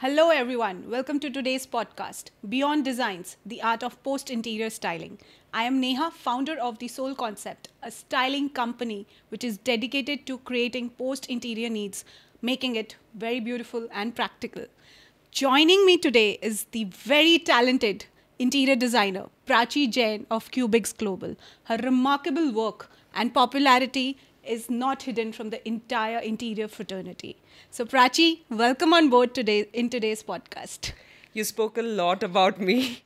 Hello, everyone. Welcome to today's podcast, Beyond Designs, the Art of Post Interior Styling. I am Neha, founder of The Soul Concept, a styling company which is dedicated to creating post interior needs, making it very beautiful and practical. Joining me today is the very talented interior designer, Prachi Jain of Cubics Global. Her remarkable work and popularity is not hidden from the entire interior fraternity. So, Prachi, welcome on board today in today's podcast. You spoke a lot about me.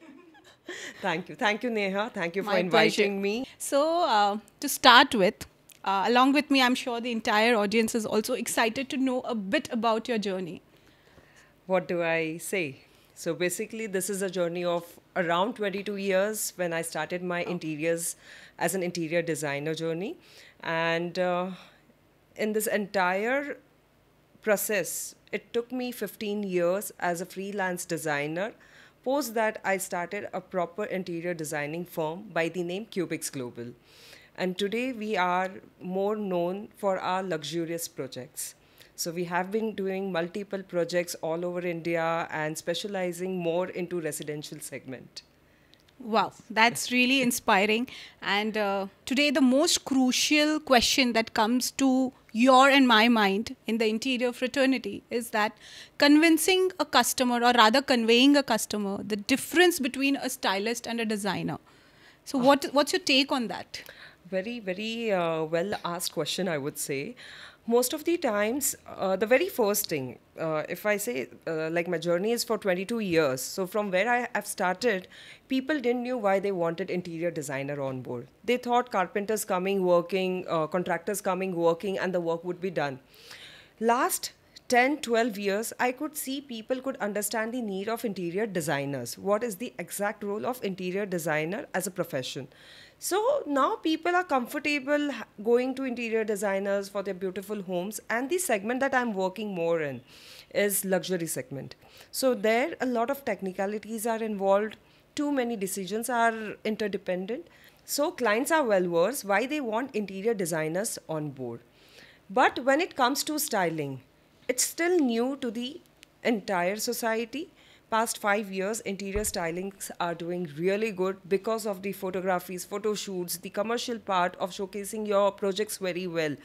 Thank you. Thank you, Neha. Thank you for My pleasure. inviting me. So, to start with, along with me, I'm sure the entire audience is also excited to know a bit about your journey. What do I say? So basically, this is a journey of around 22 years when I started my interiors as an interior designer journey. And in this entire process, it took me 15 years as a freelance designer. Post that, I started a proper interior designing firm by the name Cubics Global. And today we are more known for our luxurious projects. So we have been doing multiple projects all over India and specializing more into residential segment. Wow, that's really inspiring. And today, the most crucial question that comes to your and my mind in the interior fraternity is that convincing a customer, or rather conveying a customer, the difference between a stylist and a designer. So, what's your take on that? Very, very well asked question, I would say. Most of the times, the very first thing, if I say, like my journey is for 22 years, so from where I have started, people didn't know why they wanted interior designer on board. They thought carpenters coming, working, contractors coming, working, and the work would be done. Last 10, 12 years, I could see people could understand the need of interior designers. What is the exact role of interior designer as a profession? So now people are comfortable going to interior designers for their beautiful homes, and the segment that I'm working more in is luxury segment. So there a lot of technicalities are involved. Too many decisions are interdependent. So clients are well versed why they want interior designers on board. But when it comes to styling, it's still new to the entire society. Past 5 years, interior stylings are doing really good because of the photographies, photo shoots, the commercial part of showcasing your projects very well.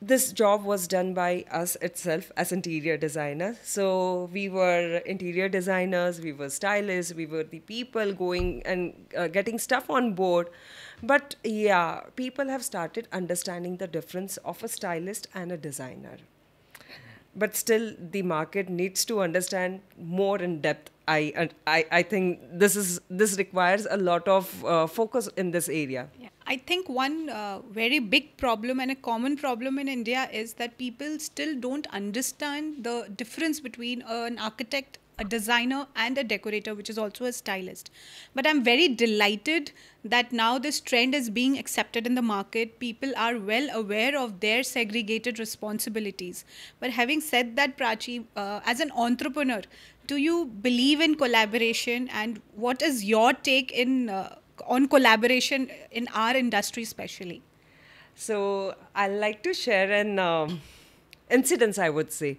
This job was done by us itself as interior designers. So we were interior designers, we were stylists, we were the people going and getting stuff on board. But yeah, people have started understanding the difference of a stylist and a designer. But still, the market needs to understand more in depth. I think this requires a lot of focus in this area. Yeah. I think one very big problem and a common problem in India is that people still don't understand the difference between an architect, a designer, and a decorator, which is also a stylist. But I'm very delighted that now this trend is being accepted in the market. People are well aware of their segregated responsibilities. But having said that, Prachi, as an entrepreneur, do you believe in collaboration, and what is your take in on collaboration in our industry especially? So I like to share an incident, I would say.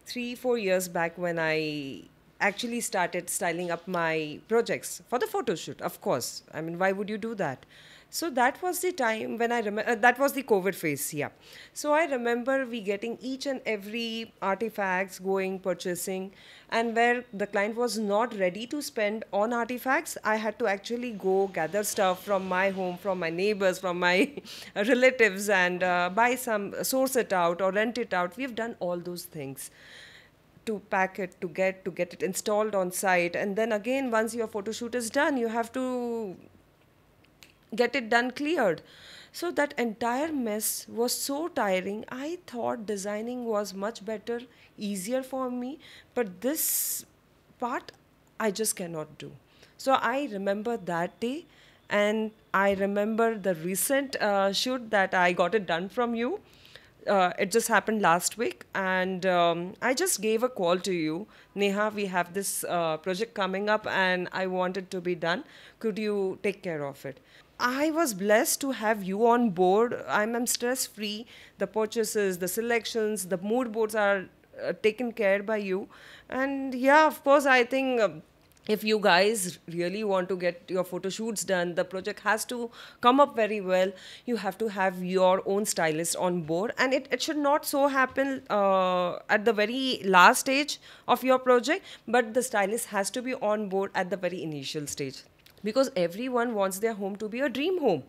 3, 4 years back when I actually started styling up my projects for the photo shoot, of course. I mean, why would you do that? So that was the time when I remember, that was the COVID phase, yeah. So I remember we getting each and every artifacts, going purchasing, and where the client was not ready to spend on artifacts, I had to actually go gather stuff from my home, from my neighbors, from my relatives, and buy some, source it out or rent it out. We've done all those things to pack it, to get it installed on site, and then again once your photo shoot is done, you have to get it done cleared. So that entire mess was so tiring. I thought designing was much better, easier for me, but this part I just cannot do. So I remember that day, and I remember the recent shoot that I got it done from you. It just happened last week, and I just gave a call to you, Neha. We have this project coming up, and I want it to be done. Could you take care of it? I was blessed to have you on board. I'm stress free. The purchases, the selections, the mood boards are taken care by you. And yeah, of course, I think if you guys really want to get your photo shoots done, the project has to come up very well. You have to have your own stylist on board, and it should not so happen at the very last stage of your project, but the stylist has to be on board at the very initial stage, because everyone wants their home to be a dream home.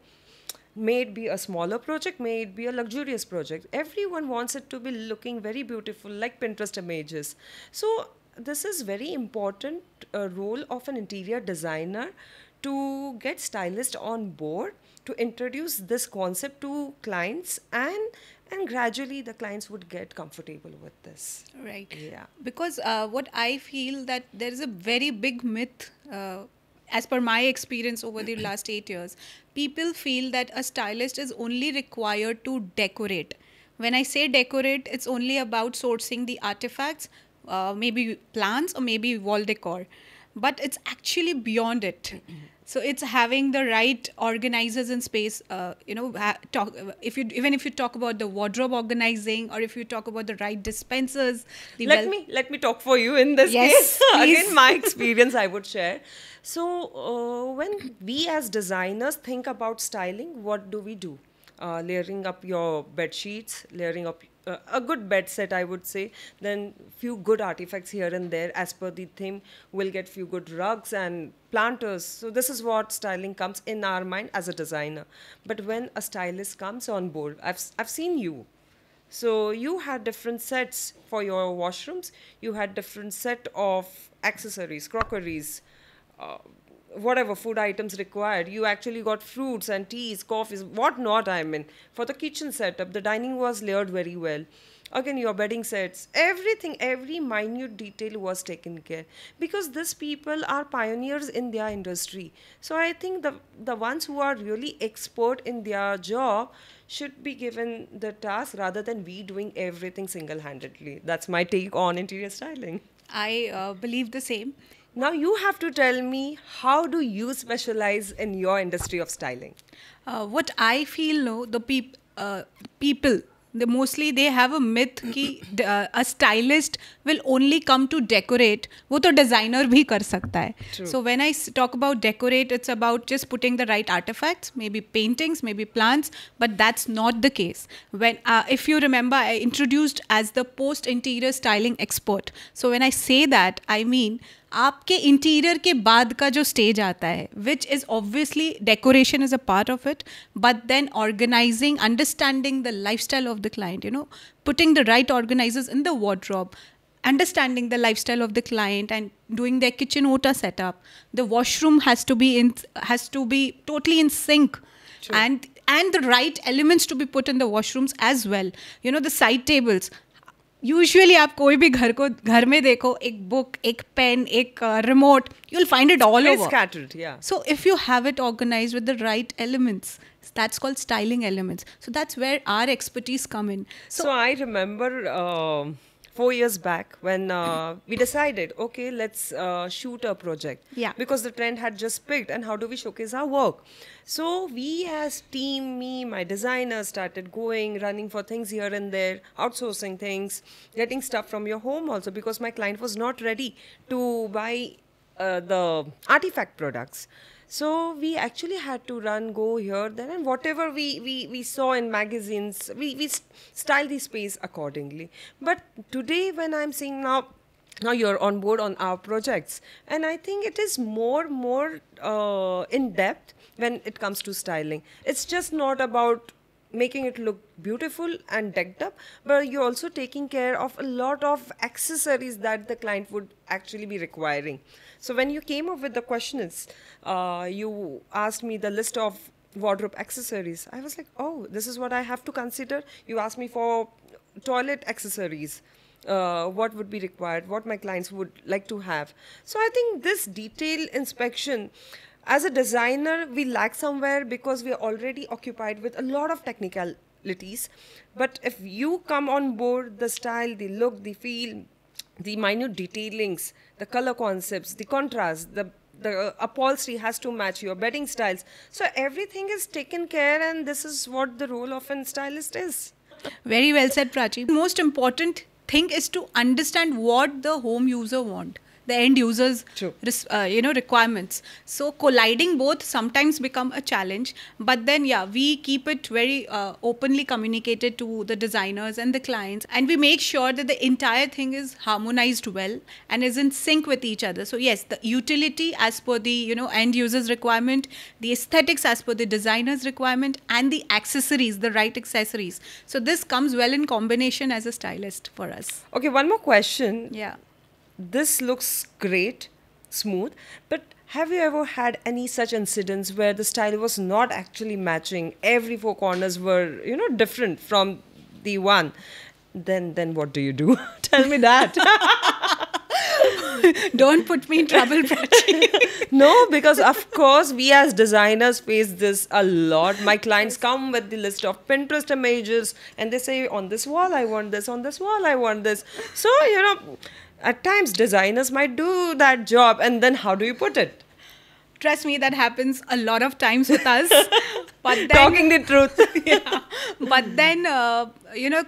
May it be a smaller project, may it be a luxurious project. Everyone wants it to be looking very beautiful, like Pinterest images. So this is very important role of an interior designer to get stylist on board to introduce this concept to clients, and gradually the clients would get comfortable with this. Right. Yeah. Because what I feel that there is a very big myth, as per my experience over the last 8 years, people feel that a stylist is only required to decorate. When I say decorate, it's only about sourcing the artifacts, maybe plants or maybe wall decor. But it's actually beyond it. So it's having the right organizers in space. If you talk about the wardrobe organizing, or if you talk about the right dispensers, the Let me talk for you in this Yes, case. please. Again, my experience I would share. So when we as designers think about styling, what do we do? Layering up your bed sheets, layering up a good bed set, I would say. Then few good artifacts here and there as per the theme. We'll get few good rugs and planters. So this is what styling comes in our mind as a designer. But when a stylist comes on board, I've seen you. So you had different sets for your washrooms. You had different set of accessories, crockeries, uh, whatever food items required. You actually got fruits and teas, coffees, whatnot. I mean, for the kitchen setup, the dining was layered very well. Again, your bedding sets, everything, every minute detail was taken care, because these people are pioneers in their industry. So I think the ones who are really expert in their job should be given the task rather than we doing everything single-handedly. That's my take on interior styling. I believe the same. Now you have to tell me, how do you specialize in your industry of styling? What I feel, no, the people, mostly they have a myth कि a stylist will only come to decorate. वो तो designer भी कर सकता है. True. So when I talk about decorate, it's about just putting the right artifacts, maybe paintings, maybe plants, but that's not the case. When if you remember, I introduced as the post interior styling expert. So when I say that, I mean आपके interior के बाद का जो stage आता है, which is obviously decoration is a part of it, but then organising, understanding the lifestyle of the client, putting the right organizers in the wardrobe, understanding the lifestyle of the client and doing their kitchen OTA setup. The washroom has to be totally in sync. True. And the right elements to be put in the washrooms as well. The side tables. Usually आप कोई भी घर में देखो, एक book, एक pen, एक remote, you will find it all over. Scattered, yeah. So if you have it organized with the right elements, that's called styling elements. So that's where our expertise come in. So I remember 4 years back when we decided, okay, let's shoot a project. Yeah. Because the trend had just picked, and how do we showcase our work? So we as team, me, my designers started going, running for things here and there, outsourcing things, getting stuff from your home also, because my client was not ready to buy the artifact products. So we actually had to go here, there, and whatever we saw in magazines, we style the space accordingly. But today, when I'm seeing now you're on board on our projects, and I think it is more in depth when it comes to styling. It's just not about making it look beautiful and decked up, but you're also taking care of a lot of accessories that the client would actually be requiring. So when you came up with the questions, you asked me the list of wardrobe accessories. I was like, oh, this is what I have to consider. You asked me for toilet accessories. What would be required, what my clients would like to have. So I think this detailed inspection, as a designer, we lack somewhere because we are already occupied with a lot of technicalities. But if you come on board, the style, the look, the feel, the minute detailings, the color concepts, the contrast, the upholstery has to match your bedding styles. So everything is taken care, and this is what the role of a stylist is. Very well said, Prachi. Most important thing is to understand what the home user want, the end users True. requirements. So colliding both sometimes become a challenge, but then we keep it very openly communicated to the designers and the clients, and we make sure that the entire thing is harmonized well and is in sync with each other. So yes, the utility as per the end users requirement, the aesthetics as per the designer's requirement, and the accessories, the right accessories, so this comes well in combination as a stylist for us. Okay, one more question. Yeah. This looks great, smooth, but have you ever had any such incidents where the style was not actually matching? Every four corners were, different from the one. Then what do you do? Tell me that. Don't put me in trouble, Prachi. No, because of course we as designers face this a lot. My clients come with the list of Pinterest images and they say, on this wall I want this, on this wall I want this. So, at times designers might do that job, and then how do you put it? Trust me, that happens a lot of times with us. But then, Talking the truth. yeah. But then,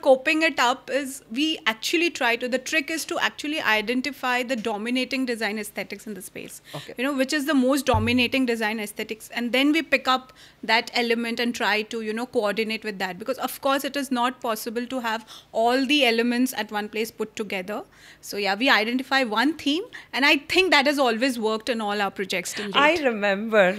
coping it up is, we actually try to, the trick is to actually identify the dominating design aesthetics in the space. Okay. Which is the most dominating design aesthetics. And then we pick up that element and try to, coordinate with that. Because of course, it is not possible to have all the elements at one place put together. So yeah, we identify one theme. And I think that has always worked in all our projects till date. I remember,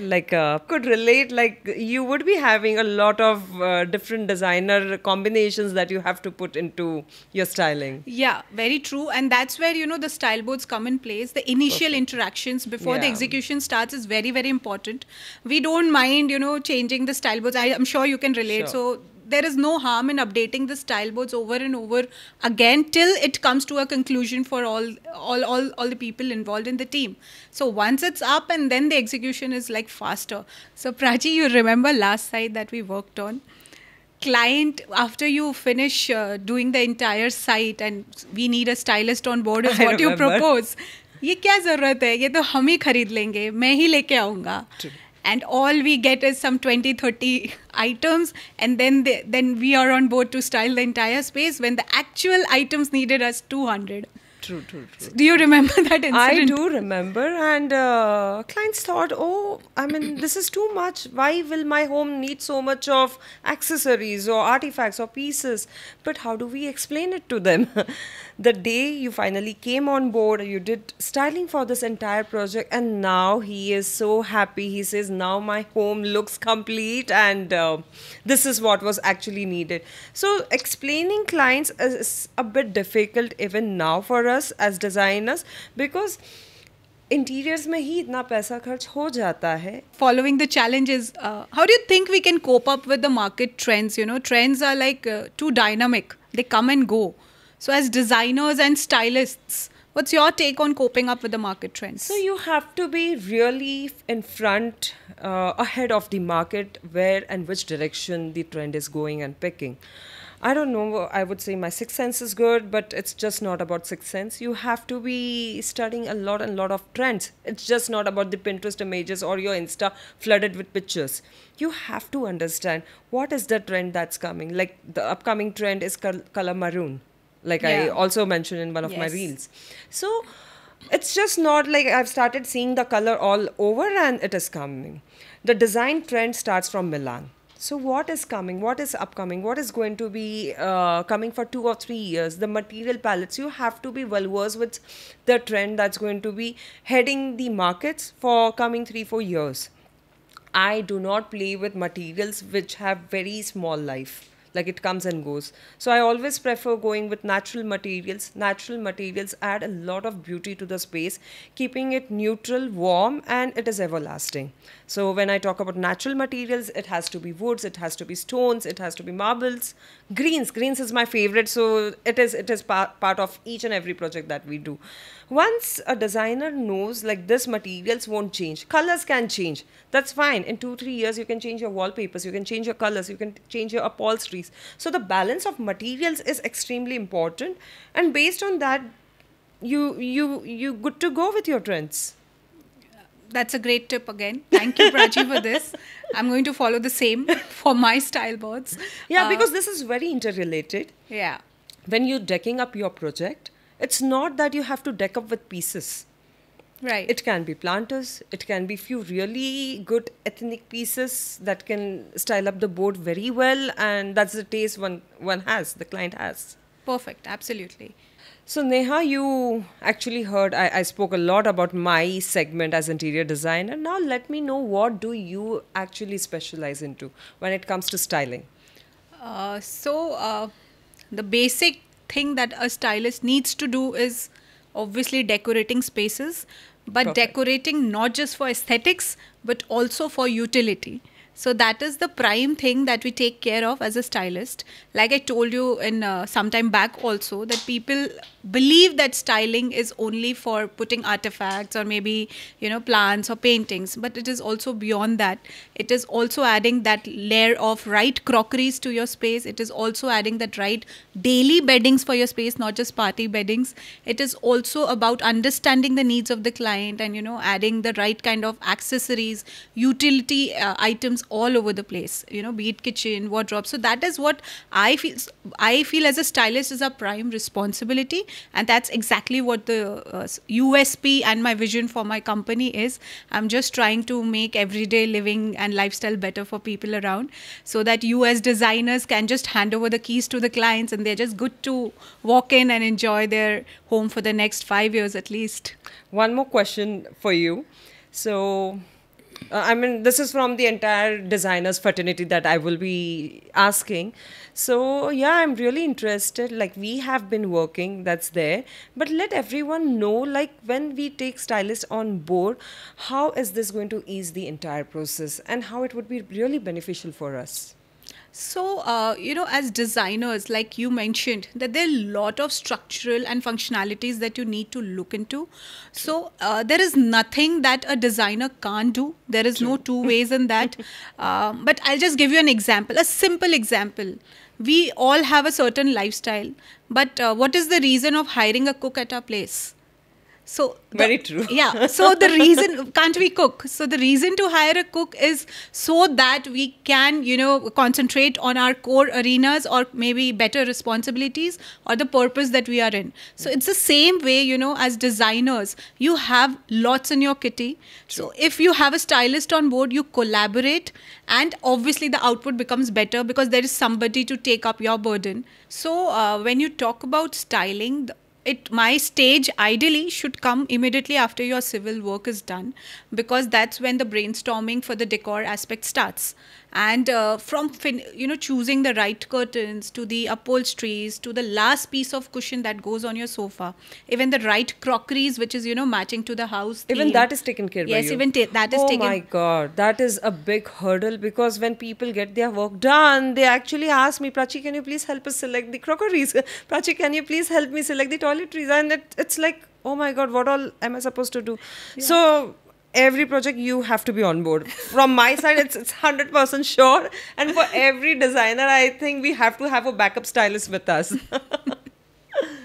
could relate, you would be having a lot of different designer combinations that you have to put into your styling. Yeah, very true. And that's where, the style boards come in place. The initial interactions before the Yeah. execution starts is very, very important. We don't mind, changing the style boards. I'm sure you can relate. Sure. So there is no harm in updating the style boards over and over again till it comes to a conclusion for all the people involved in the team. So once it's up, and then the execution is like faster. So Prachi, you remember last site that we worked on? Client, after you finish doing the entire site and we need a stylist on board, is I what you remember. propose. ये क्या जरूरत है, ये तो हम ही खरीद लेंगे, मैं ही लेके आऊँगा. And all we get is some 20-30 items, and then we are on board to style the entire space when the actual items needed us 200. True. Do you remember that incident? I do remember, and clients thought, this is too much. Why will my home need so much of accessories or artifacts or pieces? But how do we explain it to them? The day you finally came on board, you did styling for this entire project, and now he is so happy. He says, now my home looks complete, and this is what was actually needed. So explaining clients is a bit difficult even now for us as designers, because interiors में ही इतना पैसा खर्च हो जाता है. Following the challenges, how do you think we can cope up with the market trends? Trends are too dynamic. They come and go. So as designers and stylists, what's your take on coping up with the market trends? So you have to be really in front, ahead of the market, where and which direction the trend is going and picking. I don't know, I would say my sixth sense is good, but it's just not about sixth sense. You have to be studying a lot of trends. It's just not about the Pinterest images or your Insta flooded with pictures. You have to understand what is the trend that's coming. Like the upcoming trend is color maroon. I also mentioned in one of my Yes. reels. So it's just not like I've started seeing the color all over and it is coming. The design trend starts from Milan. So what is coming? What is upcoming? What is going to be coming for 2 or 3 years? The material palettes, you have to be well versed with the trend that's going to be heading the markets for coming 3-4 years. I do not play with materials which have very small life. Like it comes and goes. So I always prefer going with natural materials. Natural materials add a lot of beauty to the space, keeping it neutral, warm, and it is everlasting. So when I talk about natural materials, it has to be woods, it has to be stones, it has to be marbles. Greens is my favorite, so it is part of each and every project that we do. Once a designer knows like this materials won't change, colors can change, that's fine. In 2-3 years you can change your wallpapers, you can change your colors, you can change your upholsteries. So the balance of materials is extremely important, and based on that you good to go with your trends. That's a great tip again. Thank you, Prachi, for this. I'm going to follow the same for my style boards. Yeah, because this is very interrelated. Yeah. when you're decking up your project, it's not that you have to deck up with pieces. Right. It can be planters, it can be few really good ethnic pieces that can style up the board very well, and that's the taste one has, the client has. Perfect. Absolutely. So Neha, you actually heard I spoke a lot about my segment as interior designer. Now let me know, what do you actually specialize into when it comes to styling? So, the basic thing that a stylist needs to do is obviously decorating spaces, but Perfect. decorating not just for aesthetics, but also for utility. So that is the prime thing that we take care of as a stylist. Like I told you in some time back also, that people believe that styling is only for putting artifacts or maybe, plants or paintings, but it is also beyond that. It is also adding that layer of right crockeries to your space. It is also adding that right daily beddings for your space, not just party beddings. It is also about understanding the needs of the client and, adding the right kind of accessories, utility items all over the place, be it kitchen, wardrobe. So that is what I feel as a stylist is our prime responsibility, and that's exactly what the USP and my vision for my company is. I'm just trying to make everyday living and lifestyle better for people around, so that you as designers can just hand over the keys to the clients and they're just good to walk in and enjoy their home for the next 5 years at least. One more question for you. So, I mean, this is from the entire designers fraternity that I will be asking. So, yeah, I'm really interested. Like, we have been working, that's there. But let everyone know, like, when we take stylists on board, how is this going to ease the entire process and how it would be really beneficial for us? So, as designers, like you mentioned, that there are a lot of structural and functionalities that you need to look into. So, there is nothing that a designer can't do. There is no two ways in that. But I'll just give you an example, a simple example. We all have a certain lifestyle, but what is the reason of hiring a cook at our place? So Very true. Yeah. So the reason, can't we cook? So the reason to hire a cook is so that we can, concentrate on our core arenas or maybe better responsibilities or the purpose that we are in. So it's the same way, as designers, you have lots in your kitty. So if you have a stylist on board, you collaborate, and obviously the output becomes better because there is somebody to take up your burden. So when you talk about styling, my stage ideally should come immediately after your civil work is done, because that's when the brainstorming for the decor aspect starts. And from choosing the right curtains to the upholsteries to the last piece of cushion that goes on your sofa, even the right crockeries which is matching to the house Even theme. that is taken care by Yes, you. even that is Oh taken. my God, that is a big hurdle, because when people get their work done, they actually ask me, Prachi, can you please help us select the crockeries? Prachi, can you please help me select the toiletries? And it's like, oh my God, what all am I supposed to do? So every project you have to be on board. From my side, it's 100% sure. And for every designer, I think we have to have a backup stylist with us.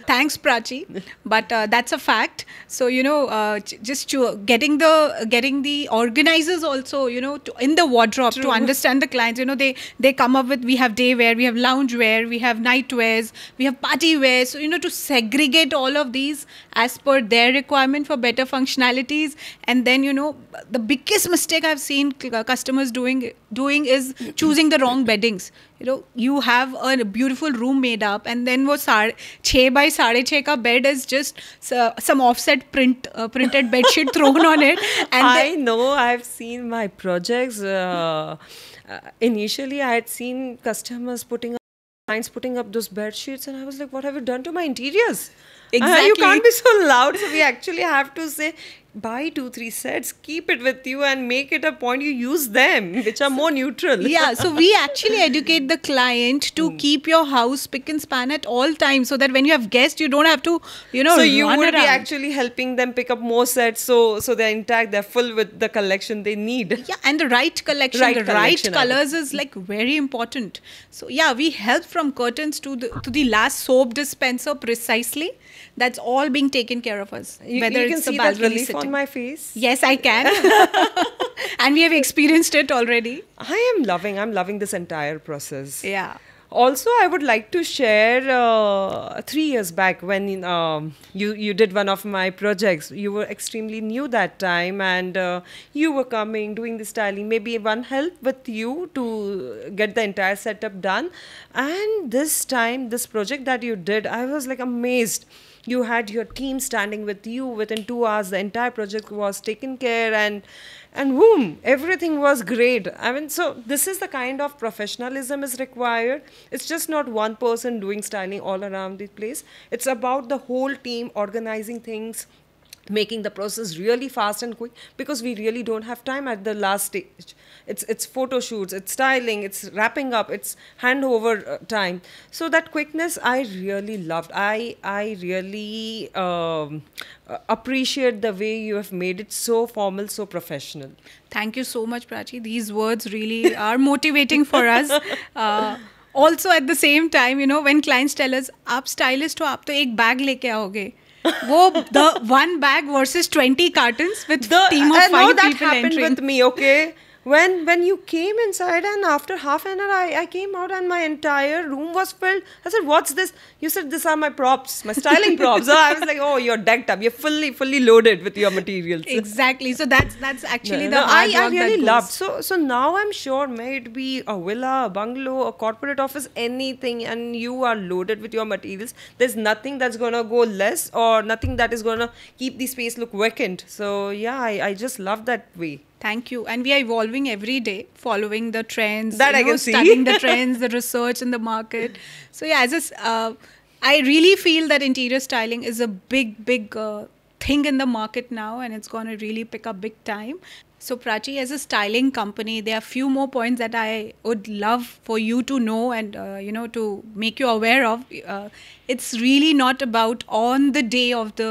Thanks, Prachi, but that's a fact. So getting the organizers also in the wardrobe to understand the clients. They come up with, we have day wear, we have lounge wear, we have night wears, we have party wear. So to segregate all of these as per their requirement for better functionalities. And then the biggest mistake I've seen customers doing is choosing the wrong beddings. You have a beautiful room made up, and then wo 6 by 6.5 ka bed is just some offset printed bed sheet thrown on it. And I know, I've seen my projects. Initially, I had seen customers clients putting up those bed sheets, and I was like, what have you done to my interiors? You Exactly. can't be so loud. So we actually have to say, buy 2-3 sets, keep it with you, and make it a point you use them, which are more neutral. yeah, so we actually educate the client to keep your house spick and span at all times, so that when you have guests, you don't have to, So you run would be around. actually helping them pick up more sets, so they're intact, they're full with the collection they need. Yeah, and the right collection, Right the collection, right I would colors is like very important. So yeah, we help from curtains to the last soap dispenser precisely. That's all being taken care of us. You whether can it's the see that balcony relief sitting. on my face. Yes, I can. And we have experienced it already. I'm loving this entire process. Yeah. Also, I would like to share 3 years back when you did one of my projects. You were extremely new that time, and you were coming, doing the styling. Maybe one help with you to get the entire setup done. And this time, this project that you did, I was like amazed. You had your team standing with you. Within 2 hours, the entire project was taken care, and boom, everything was great. I mean, so this is the kind of professionalism is required. It's just not one person doing styling all around the place. It's about the whole team organizing things, making the process really fast and quick, because we really don't have time at the last stage. It's photo shoots, it's styling, it's wrapping up, it's handover time. So that quickness I really loved. I really appreciate the way you have made it so formal, so professional. Thank you so much, Prachi. These words really are motivating for us. Also, at the same time, when clients tell us, "आप stylist हो, आप तो एक bag लेके आओगे." वो the one bag versus 20 cartons with team of I know 5 that people happened entering. with me, okay? When you came inside, and after half an hour I came out and my entire room was filled. I said, "What's this?" You said, "These are my props, my styling props." So I was like, "Oh, you're decked up. You're fully loaded with your materials." Exactly. So that's actually No, the no, hard I work really that loved. goes. So now I'm sure, may it be a villa, a bungalow, a corporate office, anything, and you are loaded with your materials. There's nothing that's gonna go less, or nothing that is gonna keep the space look vacant. So yeah, I just love that way. Thank you. And we are evolving every day, following the trends. That I can see. Studying the trends, the research in the market. So yeah, I really feel that interior styling is a big thing in the market now, and it's going to really pick up big time. So Prachi, as a styling company, there are few more points that I would love for you to know and to make you aware of. It's really not about on the day of the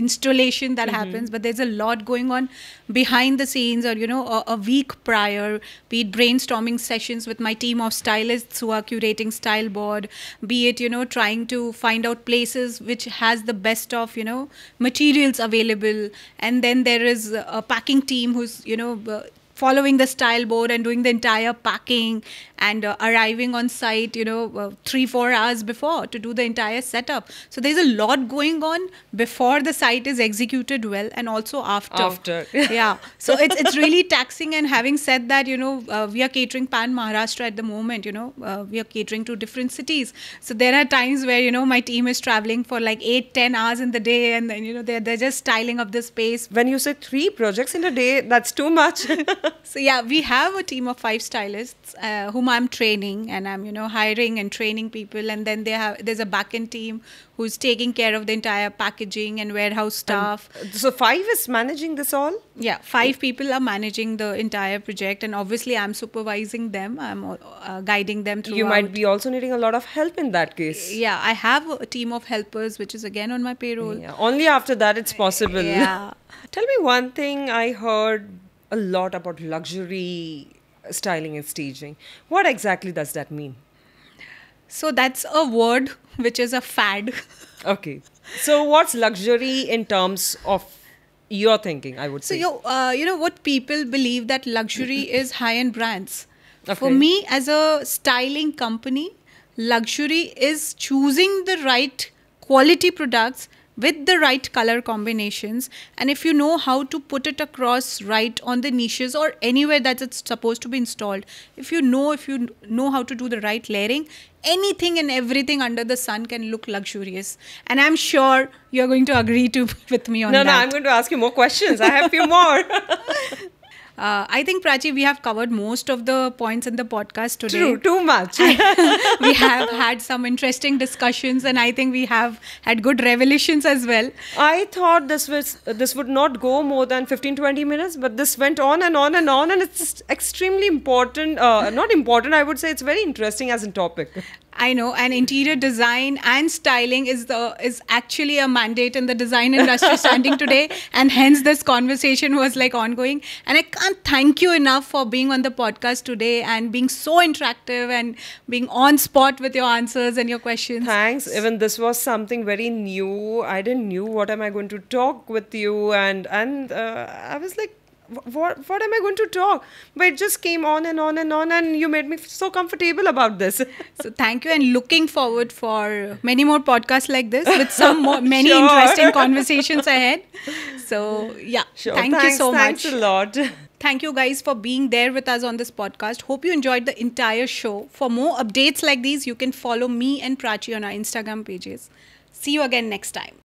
installation that happens, but there's a lot going on behind the scenes, or a week prior, be it brainstorming sessions with my team of stylists who are curating style board, be it trying to find out places which has the best of materials available, and then there is a packing team who's following the style board and doing the entire packing and arriving on site 3-4 hours before to do the entire setup. So there's a lot going on before the site is executed well, and also after. Yeah, so it's really taxing. And having said that, we are catering pan Maharashtra at the moment. We are catering to different cities, so there are times where my team is traveling for like 8-10 hours in the day, and then they're just styling up the space. When you say 3 projects in a day, that's too much. So yeah, we have a team of 5 stylists whom I'm training, and I'm hiring and training people, and then there's a backend team who's taking care of the entire packaging and warehouse staff. So 5 is managing this all? Yeah, 5 people are managing the entire project, and obviously I'm supervising them. I'm guiding them throughout. You might be also needing a lot of help in that case. Yeah, I have a team of helpers, which is again on my payroll. Yeah, only after that it's possible. Yeah. Tell me one thing. I heard a lot about luxury styling and staging. What exactly does that mean? So that's a word which is a fad. Okay. So what's luxury in terms of your thinking, I would So say? what people believe that luxury is high-end brands. Okay. For me, as a styling company, luxury is choosing the right quality products with the right color combinations, and if you know how to put it across right on the niches or anywhere that it's supposed to be installed, if you know how to do the right layering, anything and everything under the sun can look luxurious. And I'm sure you're going to agree with me on that. No, I'm going to ask you more questions. I have a few more. I think, Prachi, we have covered most of the points in the podcast today. True, too much. We have had some interesting discussions, and I think we have had good revelations as well. I thought this would not go more than 15-20 minutes, but this went on and on and on, and it's extremely important. Not important, I would say it's very interesting as a topic. I know, and interior design and styling is actually a mandate in the design industry standing today, and hence this conversation was like ongoing. And I can't thank you enough for being on the podcast today and being so interactive and being on spot with your answers and your questions. Thanks. Even this was something very new. I didn't knew what am I going to talk with you, and I was like, what am I going to talk? But it just came on and on and on, and you made me so comfortable about this. So thank you, and looking forward for many more podcasts like this with some more, many Sure. interesting conversations ahead. So yeah, Sure. thank you Thanks, so thanks much. a lot. Thank you guys for being there with us on this podcast. Hope you enjoyed the entire show. For more updates like these, you can follow me and Prachi on our Instagram pages. See you again next time.